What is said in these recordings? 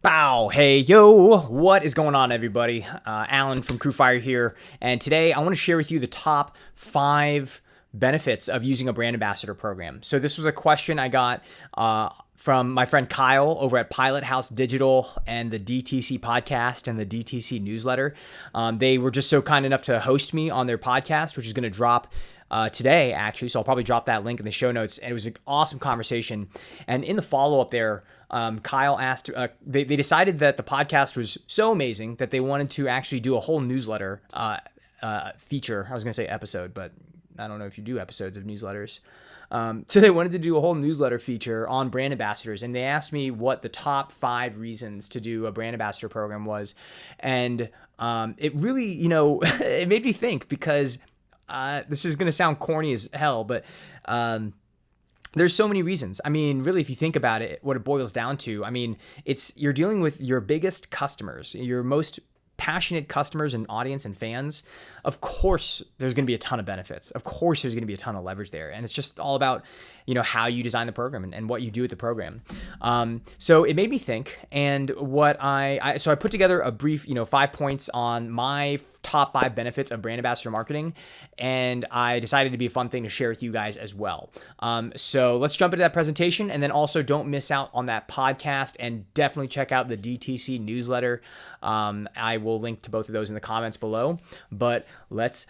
Bow, hey, yo, what is going on, everybody? Alan from CrewFire here, and today I want to share with you the top 5 benefits of using a brand ambassador program. So this was a question I got from my friend Kyle over at Pilothouse Digital and the DTC Podcast and the DTC newsletter. They were just so kind enough to host me on their podcast, which is going to drop today, actually. So I'll probably drop that link in the show notes. And it was an awesome conversation. And in the follow-up there, Kyle asked, they decided that the podcast was so amazing that they wanted to actually do a whole newsletter feature. I was going to say episode, but I don't know if you do episodes of newsletters. So they wanted to do a whole newsletter feature on brand ambassadors. And they asked me what the top 5 reasons to do a brand ambassador program was. And it really, it made me think because this is going to sound corny as hell, but there's so many reasons. I mean, really, if you think about it, what it boils down to, I mean, you're dealing with your biggest customers, your most passionate customers and audience and fans. Of course, there's going to be a ton of benefits. Of course, there's going to be a ton of leverage there. And it's just all about, how you design the program and what you do with the program. So it made me think. And what I put together a brief, 5 points on my top 5 benefits of brand ambassador marketing. And I decided to be a fun thing to share with you guys as well. So let's jump into that presentation, and then also don't miss out on that podcast, and definitely check out the DTC newsletter. I will link to both of those in the comments below, but let's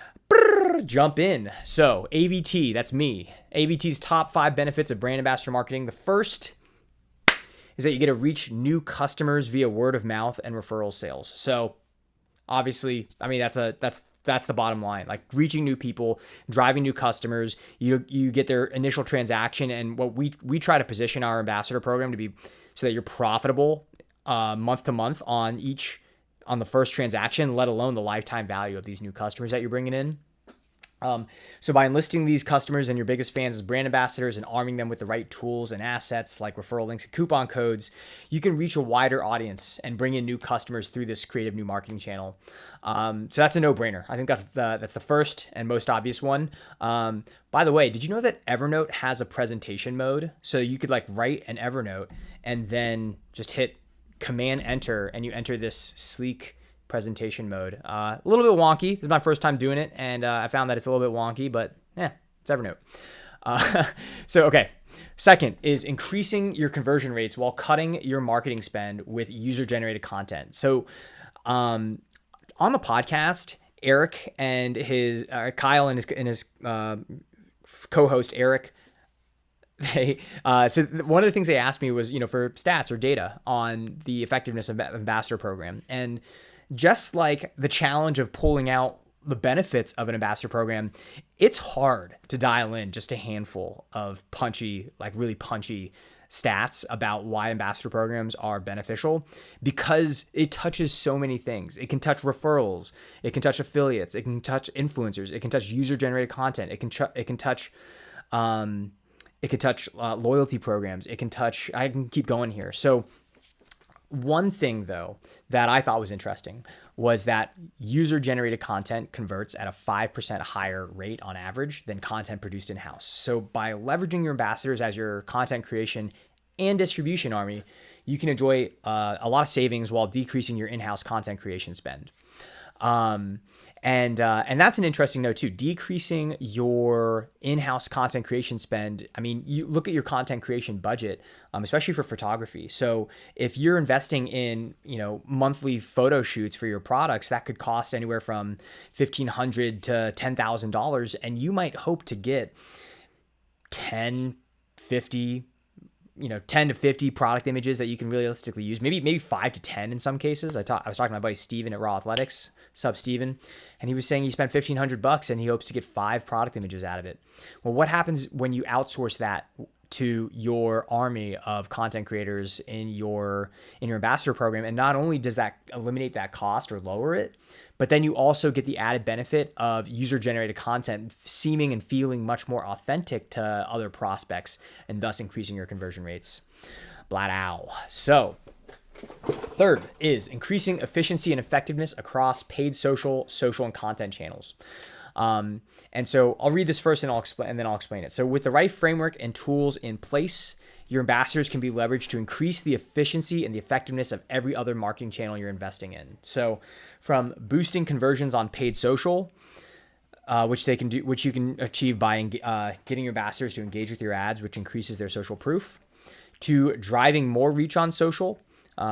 jump in. So ABT, that's me. ABT's top 5 benefits of brand ambassador marketing. The first is that you get to reach new customers via word of mouth and referral sales. So obviously, I mean, that's the bottom line. Like reaching new people, driving new customers, you get their initial transaction. And what we try to position our ambassador program to be so that you're profitable month to month on the first transaction, let alone the lifetime value of these new customers that you're bringing in. So by enlisting these customers and your biggest fans as brand ambassadors and arming them with the right tools and assets like referral links and coupon codes, you can reach a wider audience and bring in new customers through this creative new marketing channel. So that's a no-brainer. I think that's the first and most obvious one. By the way, did you know that Evernote has a presentation mode? So you could write an Evernote and then just hit Command Enter, and you enter this sleek presentation mode. A little bit wonky. This is my first time doing it, and I found that it's a little bit wonky, but it's Evernote. Okay. Second is increasing your conversion rates while cutting your marketing spend with user-generated content. So on the podcast, Eric and his Kyle and his co-host Eric, so one of the things they asked me was, for stats or data on the effectiveness of ambassador program. And just like the challenge of pulling out the benefits of an ambassador program, it's hard to dial in just a handful of really punchy stats about why ambassador programs are beneficial, because it touches so many things. It can touch referrals, it can touch affiliates, it can touch influencers, it can touch user-generated content, it can touch loyalty programs, I can keep going here. So one thing, though, that I thought was interesting was that user-generated content converts at a 5% higher rate on average than content produced in-house. So by leveraging your ambassadors as your content creation and distribution army, you can enjoy a lot of savings while decreasing your in-house content creation spend. And that's an interesting note too, decreasing your in-house content creation spend. I mean, you look at your content creation budget, especially for photography. So if you're investing in, monthly photo shoots for your products, that could cost anywhere from $1,500 to $10,000. And you might hope to get 10 to 50 product images that you can realistically use, maybe 5 to 10 in some cases. I was talking to my buddy Steven at Raw Athletics, sub Steven, and he was saying he spent $1,500 and he hopes to get 5 product images out of it. Well, what happens when you outsource that to your army of content creators in your ambassador program? And not only does that eliminate that cost or lower it, but then you also get the added benefit of user-generated content seeming and feeling much more authentic to other prospects, and thus increasing your conversion rates. Blat ow. So third is increasing efficiency and effectiveness across paid social, and content channels. And so I'll read this first and then I'll explain it. So with the right framework and tools in place, your ambassadors can be leveraged to increase the efficiency and the effectiveness of every other marketing channel you're investing in. So from boosting conversions on paid social, which you can achieve by getting your ambassadors to engage with your ads, which increases their social proof, to driving more reach on social,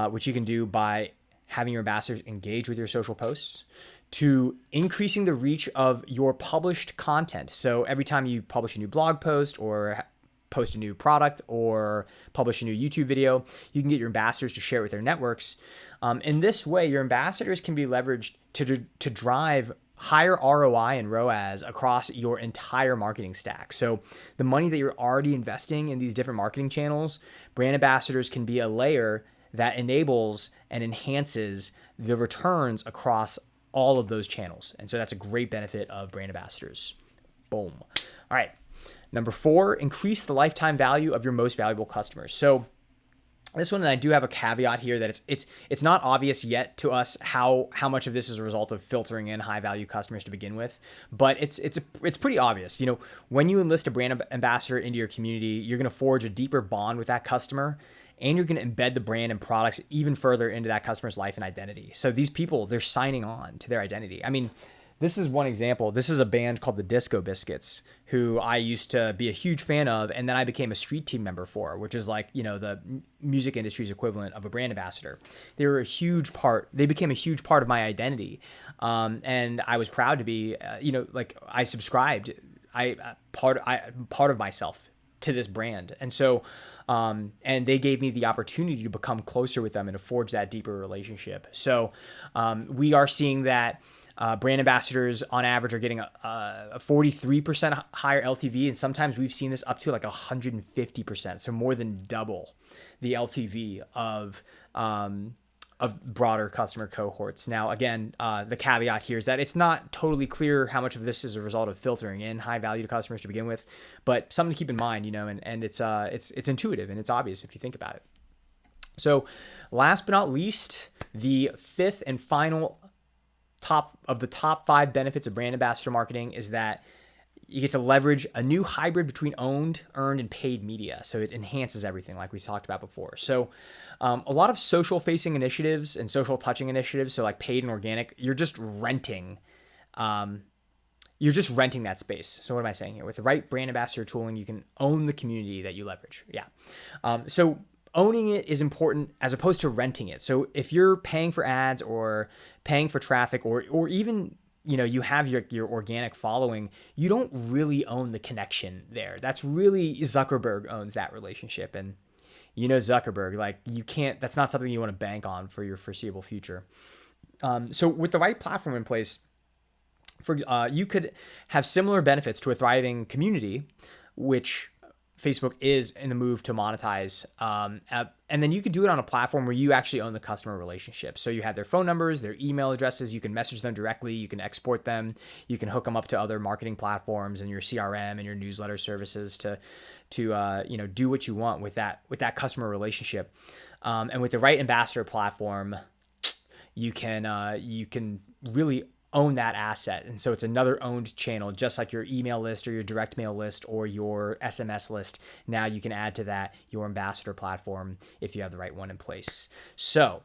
which you can do by having your ambassadors engage with your social posts, to increasing the reach of your published content. So every time you publish a new blog post or post a new product or publish a new YouTube video, you can get your ambassadors to share it with their networks. In this way, your ambassadors can be leveraged to drive higher ROI and ROAS across your entire marketing stack. So the money that you're already investing in these different marketing channels, brand ambassadors can be a layer that enables and enhances the returns across all of those channels. And so that's a great benefit of brand ambassadors. Boom. All right. Number 4, increase the lifetime value of your most valuable customers. So this one, and I do have a caveat here that it's not obvious yet to us how much of this is a result of filtering in high value customers to begin with, but it's pretty obvious. You know, when you enlist a brand ambassador into your community, you're going to forge a deeper bond with that customer, and you're going to embed the brand and products even further into that customer's life and identity. So these people, they're signing on to their identity. I mean, this is one example. This is a band called the Disco Biscuits, who I used to be a huge fan of, and then I became a street team member for, which is like, you know, the music industry's equivalent of a brand ambassador. They became a huge part of my identity. And I was proud to be, like I subscribed, part of myself to this brand. And so, and they gave me the opportunity to become closer with them and to forge that deeper relationship. So, we are seeing that brand ambassadors on average are getting a 43% higher LTV. And sometimes we've seen this up to like 150%. So more than double the LTV of broader customer cohorts. Now, again, the caveat here is that it's not totally clear how much of this is a result of filtering in high value customers to begin with, but something to keep in mind, and it's intuitive and it's obvious if you think about it. So last but not least, the 5th and final top 5 benefits of brand ambassador marketing is that you get to leverage a new hybrid between owned, earned, and paid media. So it enhances everything like we talked about before. So a lot of social facing initiatives and social touching initiatives, so like paid and organic, you're just renting that space. So what am I saying here? With the right brand ambassador tooling, you can own the community that you leverage. Yeah. So owning it is important as opposed to renting it. So if you're paying for ads or paying for traffic or even, you have your organic following, you don't really own the connection there. That's really Zuckerberg owns that relationship. And Zuckerberg, like that's not something you want to bank on for your foreseeable future. So with the right platform in place, you could have similar benefits to a thriving community, which Facebook is in the move to monetize. And then you could do it on a platform where you actually own the customer relationship. So you have their phone numbers, their email addresses, you can message them directly, you can export them, you can hook them up to other marketing platforms and your CRM and your newsletter services to do what you want with that customer relationship. And with the right ambassador platform, you can really own that asset. And so it's another owned channel, just like your email list or your direct mail list or your SMS list. Now you can add to that your ambassador platform if you have the right one in place. So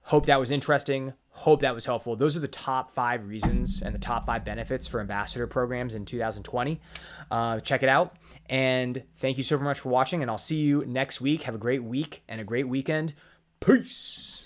hope that was interesting. Hope that was helpful. Those are the top 5 reasons and the top 5 benefits for ambassador programs in 2020. Check it out. And thank you so much for watching. And I'll see you next week. Have a great week and a great weekend. Peace.